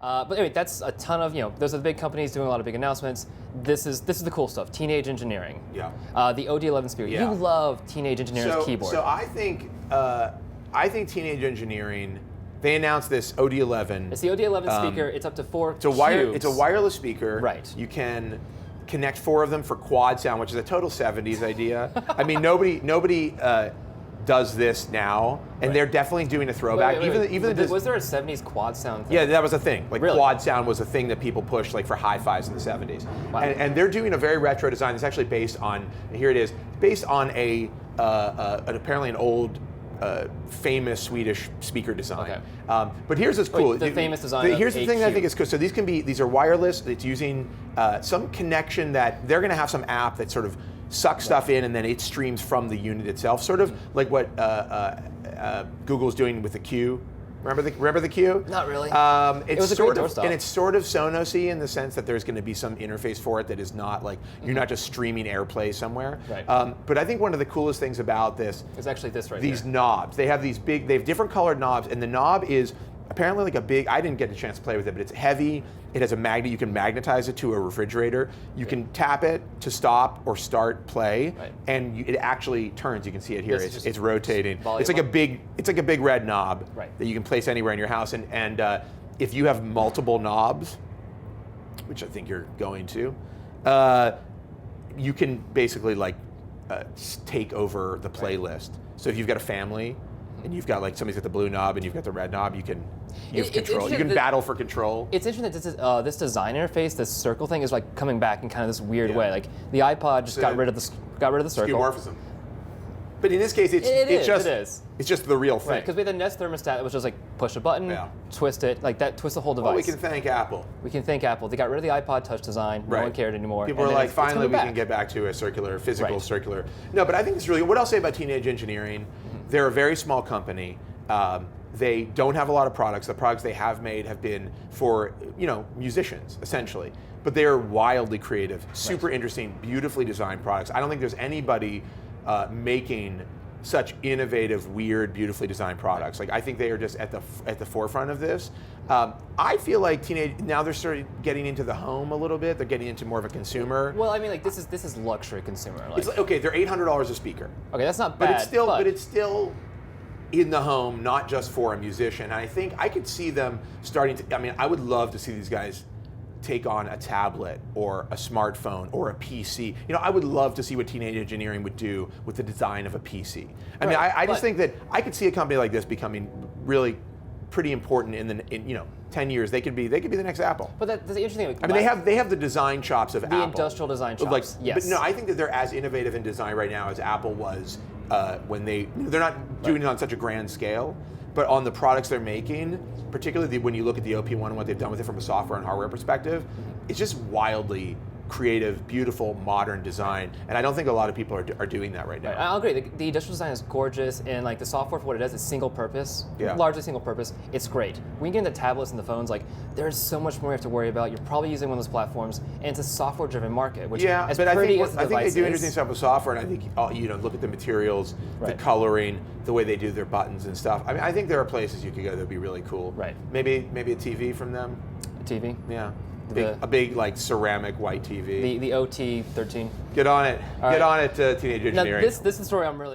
But anyway, that's a ton of, those are the big companies doing a lot of big announcements. This is the cool stuff. Teenage engineering. Yeah. The OD-11 speaker. Yeah. You love teenage engineering's keyboard. So I think teenage engineering. They announced this OD-11. It's the OD-11 speaker. It's up to 4 cubes. It's a wireless speaker. Right. You can connect 4 of them for quad sound, which is a total 70s idea. I mean, nobody does this now, and they're definitely doing a throwback. Wait. Was there a 70s quad sound thing? Yeah, that was a thing. Like really? Quad sound was a thing that people pushed like for hi-fis in the 70s. Wow. And they're doing a very retro design. It's actually based on, here it is, based on apparently an old famous Swedish speaker design. Okay. But here's what's cool. The famous design. Here's the thing that I think is cool. So these are wireless. It's using some connection that they're going to have some app that sort of sucks stuff in and then it streams from the unit itself. Sort of like what Google's doing with the Q. Remember the Q? Not really. It was a great doorstop. And it's sort of Sonos-y in the sense that there's going to be some interface for it that is not like you're not just streaming AirPlay somewhere. Right. But I think one of the coolest things about this is actually this right these here. knobs. They have different colored knobs, and the knob is apparently like a big. I didn't get a chance to play with it, but it's heavy. It has a magnet. You can magnetize it to a refrigerator. You can tap it to stop or start play, and it actually turns. You can see it here. It's rotating. It's like a big red knob that you can place anywhere in your house. And if you have multiple knobs, which I think you're going to, you can basically take over the playlist. So if you've got a family and you've got somebody's got the blue knob and you've got the red knob, you can control. You can battle for control. It's interesting that this design interface, this circle thing, is coming back in kind of this weird way. Like the iPod just got rid of the circle. Skeuomorphism. But in this case, it's just the real thing. Right, because we had the Nest thermostat that was just push a button, twist it, twist the whole device. Well, we can thank Apple. They got rid of the iPod Touch design. No one cared anymore. People are like, finally we can get back to a physical circular. No, but I think it's really, what I'll say about teenage engineering, they're a very small company. They don't have a lot of products. The products they have made have been for, musicians, essentially. But they are wildly creative, super interesting, beautifully designed products. I don't think there's anybody making such innovative, weird, beautifully designed products. I think they are just at the forefront of this. I feel like now they're starting getting into the home a little bit. They're getting into more of a consumer. Well, I mean, this is luxury consumer. Okay, they're $800 a speaker. Okay, that's not bad. But it's still in the home, not just for a musician. And I think I could see them starting to. I mean, I would love to see these guys take on a tablet or a smartphone or a PC. I would love to see what teenage engineering would do with the design of a PC. I just think that I could see a company like this becoming really pretty important in 10 years. They could be the next Apple. But that's the interesting thing. They have the design chops of Apple. The industrial design chops. Yes. But no, I think that they're as innovative in design right now as Apple was when they're not doing it on such a grand scale. But on the products they're making, particularly when you look at the OP1 and what they've done with it from a software and hardware perspective, it's just wildly creative, beautiful, modern design. And I don't think a lot of people are doing that right now. I'll agree. The industrial design is gorgeous, and the software for what it does is single purpose, largely single purpose. It's great. When you get into tablets and the phones, there's so much more you have to worry about. You're probably using one of those platforms, and it's a software-driven market, which I think they do interesting stuff with software, and I think look at the materials, the coloring, the way they do their buttons and stuff. I think there are places you could go that would be really cool. Right. Maybe a TV from them. A TV. Yeah. A big ceramic white TV. The OT-13. Get on it. Get on it, teenage engineering. Now, this is the story I'm really